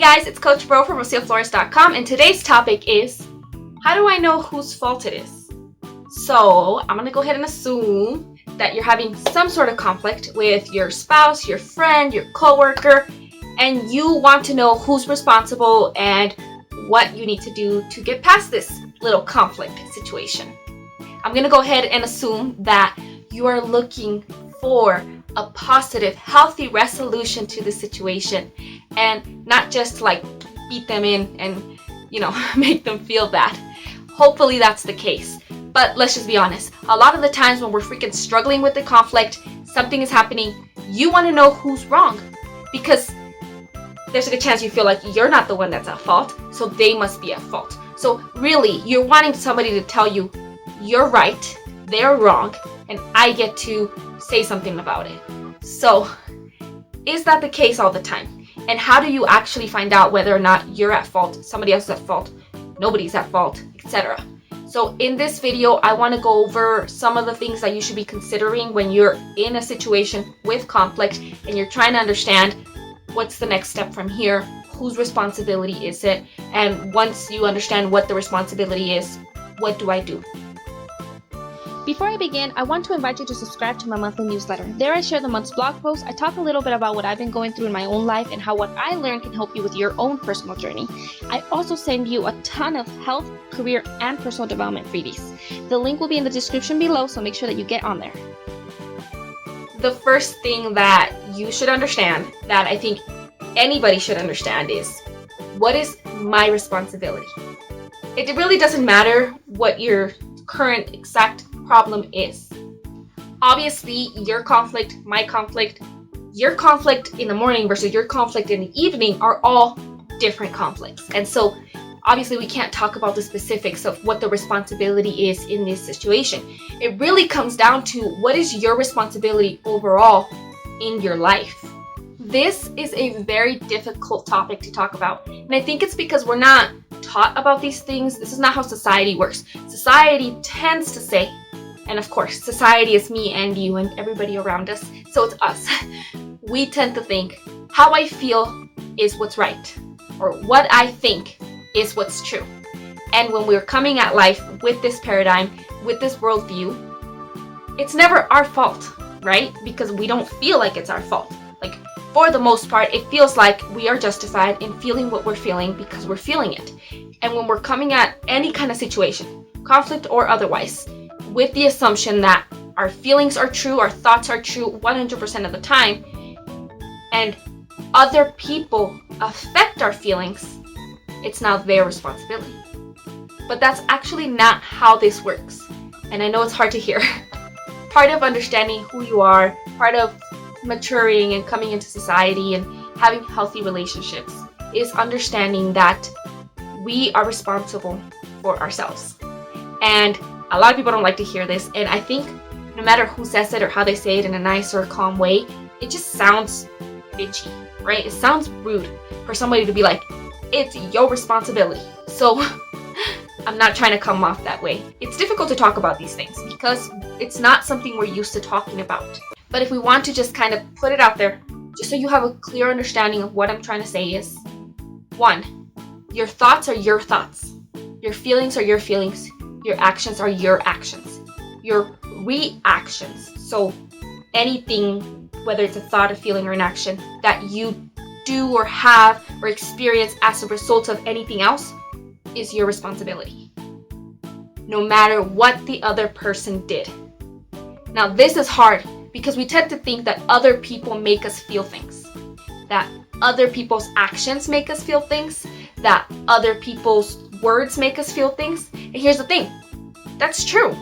guys, it's Coach Bro from RocioFlores.com, and today's topic is, how do I know whose fault it is? So I'm going to go ahead and assume that you're having some sort of conflict with your spouse, your friend, your coworker, and you want to know who's responsible and what you need to do to get past this little conflict situation. I'm going to go ahead and assume that you are looking for a positive, healthy resolution to the situation and not just like beat them in and, make them feel bad. Hopefully that's the case. But let's just be honest. A lot of the times when we're freaking struggling with the conflict, something is happening, you want to know who's wrong because there's a good chance you feel like you're not the one that's at fault, so they must be at fault. So really, you're wanting somebody to tell you you're right, they're wrong, and I get to say something about it. So, is that the case all the time? And how do you actually find out whether or not you're at fault, somebody else is at fault, nobody's at fault, etc.? So in this video, I want to go over some of the things that you should be considering when you're in a situation with conflict and you're trying to understand what's the next step from here, whose responsibility is it, and once you understand what the responsibility is, what do I do? Before I begin, I want to invite you to subscribe to my monthly newsletter. There I share the month's blog posts. I talk a little bit about what I've been going through in my own life and how what I learned can help you with your own personal journey. I also send you a ton of health, career, and personal development freebies. The link will be in the description below, so make sure that you get on there. The first thing that you should understand, that I think anybody should understand, is what is my responsibility? It really doesn't matter what your current exact problem is. Obviously, your conflict, my conflict, your conflict in the morning versus your conflict in the evening are all different conflicts. And so obviously we can't talk about the specifics of what the responsibility is in this situation. It really comes down to what is your responsibility overall in your life. This is a very difficult topic to talk about. And I think it's because we're not taught about these things. This is not how society works. Society tends to say, and of course, society is me and you and everybody around us, so it's us. We tend to think, how I feel is what's right, or what I think is what's true. And when we're coming at life with this paradigm, with this worldview, it's never our fault, right? Because we don't feel like it's our fault. Like, for the most part, it feels like we are justified in feeling what we're feeling because we're feeling it. And when we're coming at any kind of situation, conflict or otherwise, with the assumption that our feelings are true, our thoughts are true 100% of the time, and other people affect our feelings, it's now their responsibility. But that's actually not how this works. And I know it's hard to hear. Part of understanding who you are, part of maturing and coming into society and having healthy relationships is understanding that we are responsible for ourselves. And a lot of people don't like to hear this, and I think no matter who says it or how they say it in a nice or calm way, it just sounds bitchy, right? It sounds rude for somebody to be like, it's your responsibility. So I'm not trying to come off that way. It's difficult to talk about these things because it's not something we're used to talking about. But if we want to just kind of put it out there, just so you have a clear understanding of what I'm trying to say is, 1, your thoughts are your thoughts. Your feelings are your feelings. Your actions are your actions. Your reactions, so anything, whether it's a thought, a feeling, or an action that you do or have or experience as a result of anything else is your responsibility, no matter what the other person did. Now, this is hard because we tend to think that other people make us feel things, that other people's actions make us feel things, that other people's words make us feel things. And here's the thing, that's true.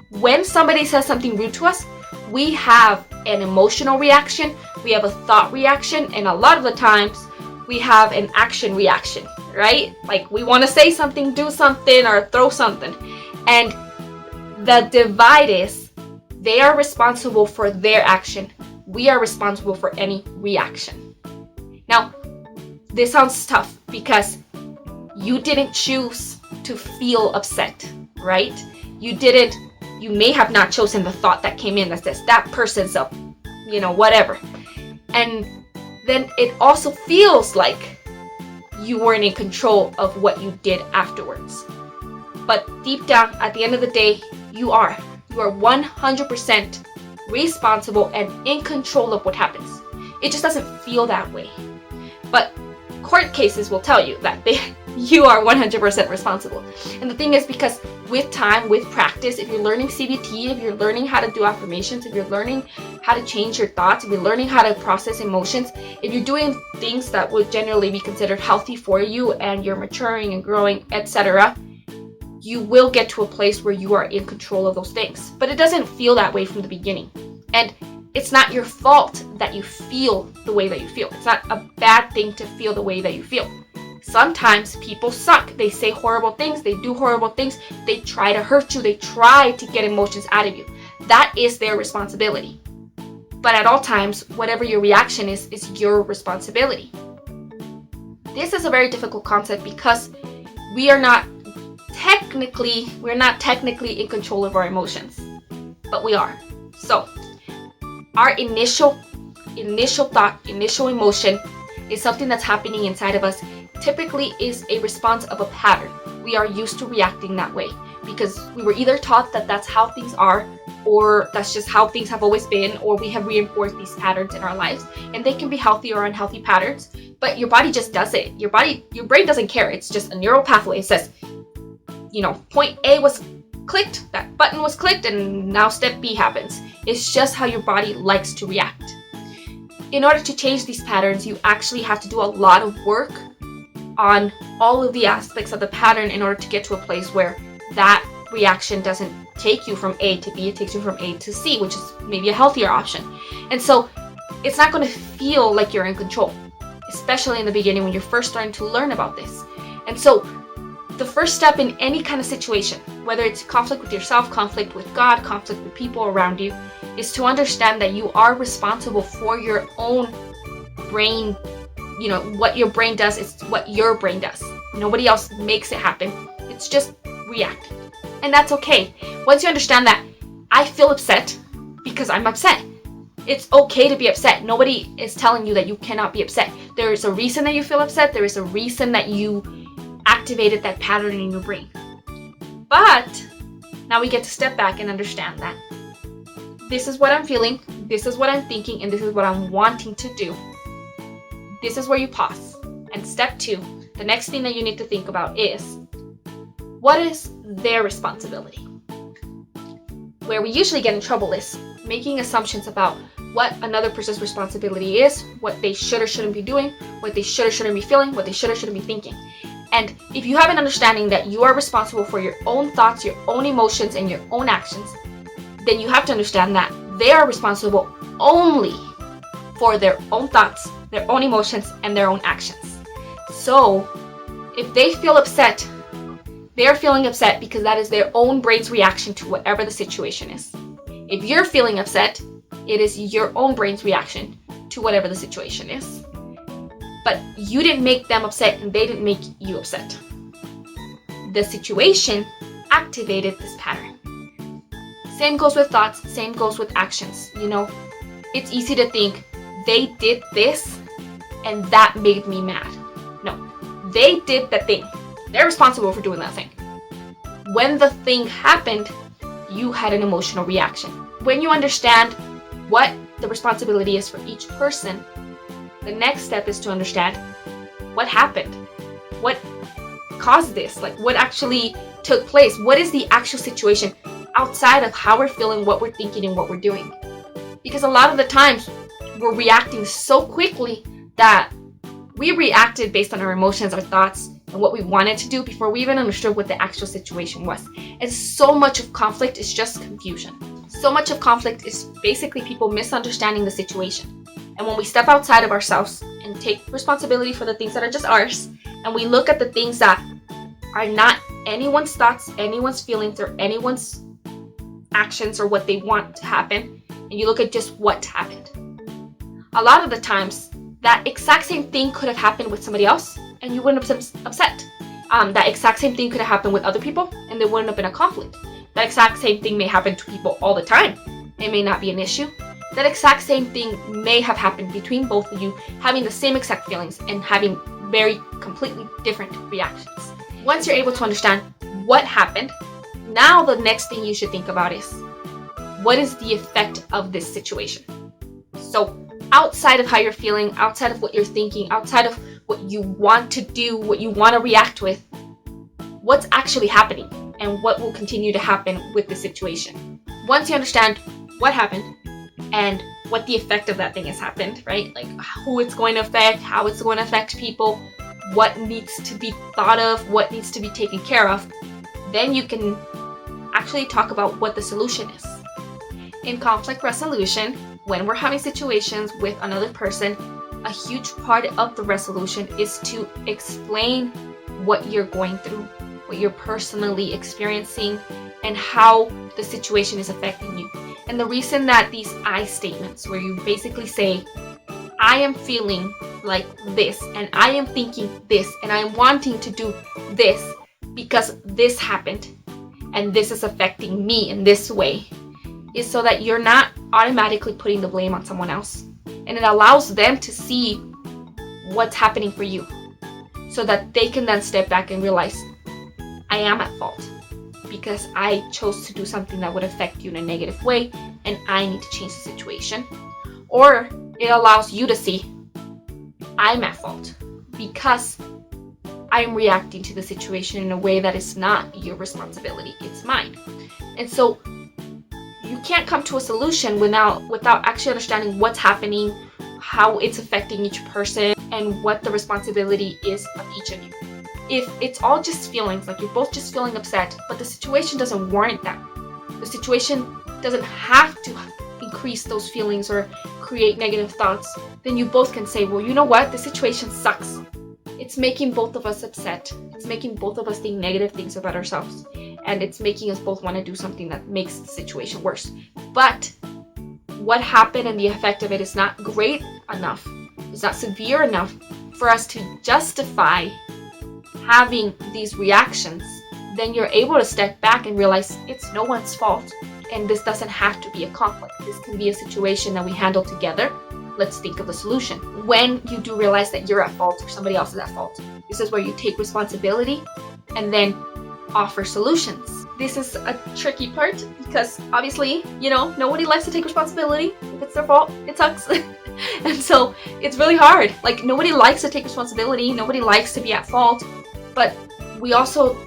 When somebody says something rude to us, we have an emotional reaction, we have a thought reaction, and a lot of the times we have an action reaction, right? Like we want to say something, do something, or throw something. And the divide is they are responsible for their action. We are responsible for any reaction. Now, this sounds tough because you didn't choose to feel upset, right? You may have not chosen the thought that came in that says that person's up, whatever. And then it also feels like you weren't in control of what you did afterwards. But deep down, at the end of the day, you are 100% responsible and in control of what happens. It just doesn't feel that way. But court cases will tell you that you are 100% responsible. And the thing is, because with time, with practice, if you're learning CBT, if you're learning how to do affirmations, if you're learning how to change your thoughts, if you're learning how to process emotions, if you're doing things that would generally be considered healthy for you and you're maturing and growing, etc., you will get to a place where you are in control of those things. But it doesn't feel that way from the beginning. And it's not your fault that you feel the way that you feel. It's not a bad thing to feel the way that you feel. Sometimes people suck. They say horrible things. They do horrible things. They try to hurt you. They try to get emotions out of you. That is their responsibility. But at all times, whatever your reaction is your responsibility. This is a very difficult concept because we're not technically in control of our emotions, but we are. So our initial thought, initial emotion is something that's happening inside of us. Typically is a response of a pattern. We are used to reacting that way because we were either taught that that's how things are, or that's just how things have always been, or we have reinforced these patterns in our lives. And they can be healthy or unhealthy patterns, but your body just does it. Your brain doesn't care. It's just a neural pathway. It says, point A was clicked, that button was clicked, and now step B happens. It's just how your body likes to react. In order to change these patterns, you actually have to do a lot of work on all of the aspects of the pattern in order to get to a place where that reaction doesn't take you from A to B, it takes you from A to C, which is maybe a healthier option. And so it's not going to feel like you're in control, especially in the beginning when you're first starting to learn about this. And so the first step in any kind of situation, whether it's conflict with yourself, conflict with God, conflict with people around you, is to understand that you are responsible for your own brain. What your brain does is what your brain does. Nobody else makes it happen. It's just reacting. And that's okay. Once you understand that I feel upset because I'm upset, it's okay to be upset. Nobody is telling you that you cannot be upset. There is a reason that you feel upset. There is a reason that you activated that pattern in your brain. But now we get to step back and understand that this is what I'm feeling, this is what I'm thinking, and this is what I'm wanting to do. This is where you pause. And step 2, the next thing that you need to think about is, what is their responsibility? Where we usually get in trouble is making assumptions about what another person's responsibility is, what they should or shouldn't be doing, what they should or shouldn't be feeling, what they should or shouldn't be thinking. And if you have an understanding that you are responsible for your own thoughts, your own emotions, and your own actions, then you have to understand that they are responsible only for their own thoughts, their own emotions, and their own actions. So if they feel upset, they're feeling upset because that is their own brain's reaction to whatever the situation is. If you're feeling upset, it is your own brain's reaction to whatever the situation is. But you didn't make them upset and they didn't make you upset. The situation activated this pattern. Same goes with thoughts, same goes with actions. It's easy to think, they did this and that made me mad. No, they did the thing. They're responsible for doing that thing. When the thing happened, you had an emotional reaction. When you understand what the responsibility is for each person, the next step is to understand what happened. What caused this? Like, what actually took place? What is the actual situation outside of how we're feeling, what we're thinking, and what we're doing? Because a lot of the times we're reacting so quickly that we reacted based on our emotions, our thoughts, and what we wanted to do before we even understood what the actual situation was. And so much of conflict is just confusion. So much of conflict is basically people misunderstanding the situation. And when we step outside of ourselves and take responsibility for the things that are just ours, and we look at the things that are not anyone's thoughts, anyone's feelings, or anyone's actions, or what they want to happen, and you look at just what happened. A lot of the times, that exact same thing could have happened with somebody else, and you wouldn't have been upset. That exact same thing could have happened with other people, and there wouldn't have been a conflict. That exact same thing may happen to people all the time. It may not be an issue. That exact same thing may have happened between both of you, having the same exact feelings and having very completely different reactions. Once you're able to understand what happened, now the next thing you should think about is, what is the effect of this situation? So outside of how you're feeling, outside of what you're thinking, outside of what you want to do, what you want to react with, what's actually happening and what will continue to happen with the situation. Once you understand what happened and what the effect of that thing has happened, right? Like who it's going to affect, how it's going to affect people, what needs to be thought of, what needs to be taken care of, then you can actually talk about what the solution is. In conflict resolution, when we're having situations with another person, a huge part of the resolution is to explain what you're going through, what you're personally experiencing, and how the situation is affecting you. And the reason that these I statements, where you basically say, I am feeling like this, and I am thinking this, and I am wanting to do this because this happened, and this is affecting me in this way, is so that you're not automatically putting the blame on someone else. And it allows them to see what's happening for you, so that they can then step back and realize, I am at fault because I chose to do something that would affect you in a negative way, and I need to change the situation. Or it allows you to see, I'm at fault because I'm reacting to the situation in a way that is not your responsibility, it's mine. And so you can't come to a solution without actually understanding what's happening, how it's affecting each person, and what the responsibility is of each of you. If it's all just feelings, like you're both just feeling upset, but the situation doesn't warrant that, the situation doesn't have to increase those feelings or create negative thoughts, then you both can say, well, you know what, the situation sucks. It's making both of us upset. It's making both of us think negative things about ourselves. And it's making us both want to do something that makes the situation worse. But what happened and the effect of it is not great enough, it's not severe enough for us to justify having these reactions. Then you're able to step back and realize it's no one's fault. And this doesn't have to be a conflict. This can be a situation that we handle together. Let's think of a solution. When you do realize that you're at fault or somebody else is at fault, this is where you take responsibility and then offer solutions. This is a tricky part because obviously, nobody likes to take responsibility. If it's their fault, it sucks. And so it's really hard. Like, nobody likes to take responsibility. Nobody likes to be at fault. But we also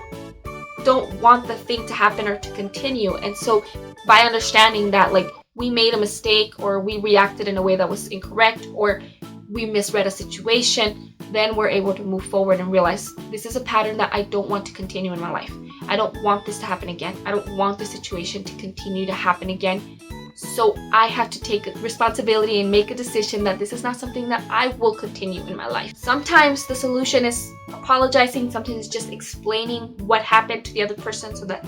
don't want the thing to happen or to continue. And so by understanding that, like, we made a mistake or we reacted in a way that was incorrect or we misread a situation, then we're able to move forward and realize this is a pattern that I don't want to continue in my life. I don't want this to happen again. I don't want the situation to continue to happen again. So I have to take responsibility and make a decision that this is not something that I will continue in my life. Sometimes the solution is apologizing. Sometimes it's just explaining what happened to the other person so that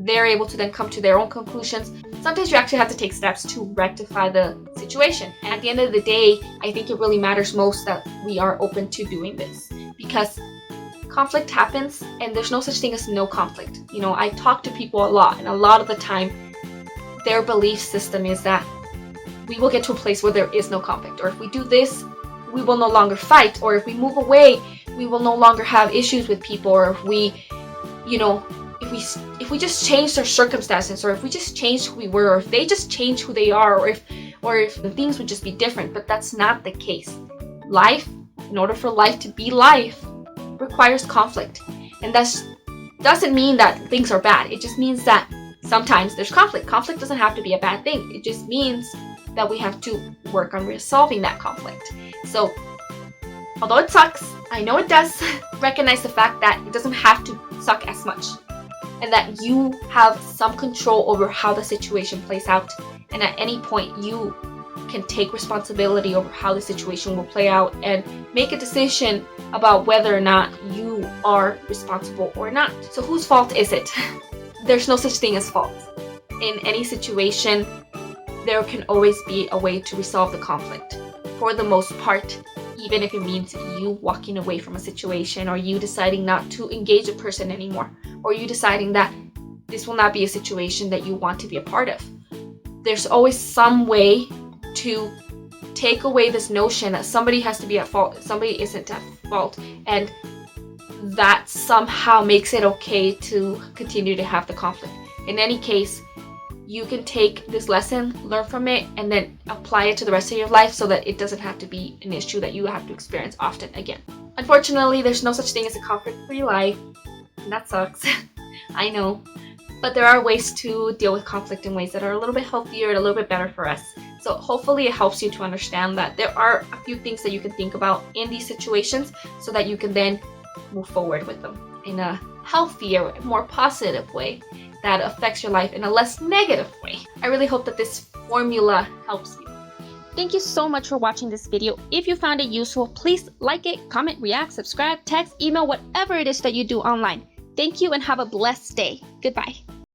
they're able to then come to their own conclusions. Sometimes you actually have to take steps to rectify the situation. And at the end of the day, I think it really matters most that we are open to doing this, because conflict happens and there's no such thing as no conflict. I talk to people a lot, and a lot of the time their belief system is that we will get to a place where there is no conflict, or if we do this, we will no longer fight, or if we move away, we will no longer have issues with people, or if we just changed our circumstances, or if we just changed who we were, or if they just changed who they are, or if the things would just be different. But that's not the case. Life, in order for life to be life, requires conflict. And that doesn't mean that things are bad. It just means that sometimes there's conflict. Conflict doesn't have to be a bad thing. It just means that we have to work on resolving that conflict. So, although it sucks, I know it does, recognize the fact that it doesn't have to suck as much, and that you have some control over how the situation plays out. And at any point, you can take responsibility over how the situation will play out and make a decision about whether or not you are responsible or not. So whose fault is it? There's no such thing as fault. In any situation, there can always be a way to resolve the conflict. For the most part, even if it means you walking away from a situation, or you deciding not to engage a person anymore, or you deciding that this will not be a situation that you want to be a part of. There's always some way to take away this notion that somebody has to be at fault, somebody isn't at fault, and that somehow makes it okay to continue to have the conflict. In any case, you can take this lesson, learn from it, and then apply it to the rest of your life so that it doesn't have to be an issue that you have to experience often again. Unfortunately, there's no such thing as a conflict-free life, and that sucks. I know. But there are ways to deal with conflict in ways that are a little bit healthier and a little bit better for us. So hopefully it helps you to understand that there are a few things that you can think about in these situations so that you can then move forward with them in a healthier, more positive way that affects your life in a less negative way. I really hope that this formula helps you. Thank you so much for watching this video. If you found it useful, please like it, comment, react, subscribe, text, email, whatever it is that you do online. Thank you and have a blessed day. Goodbye.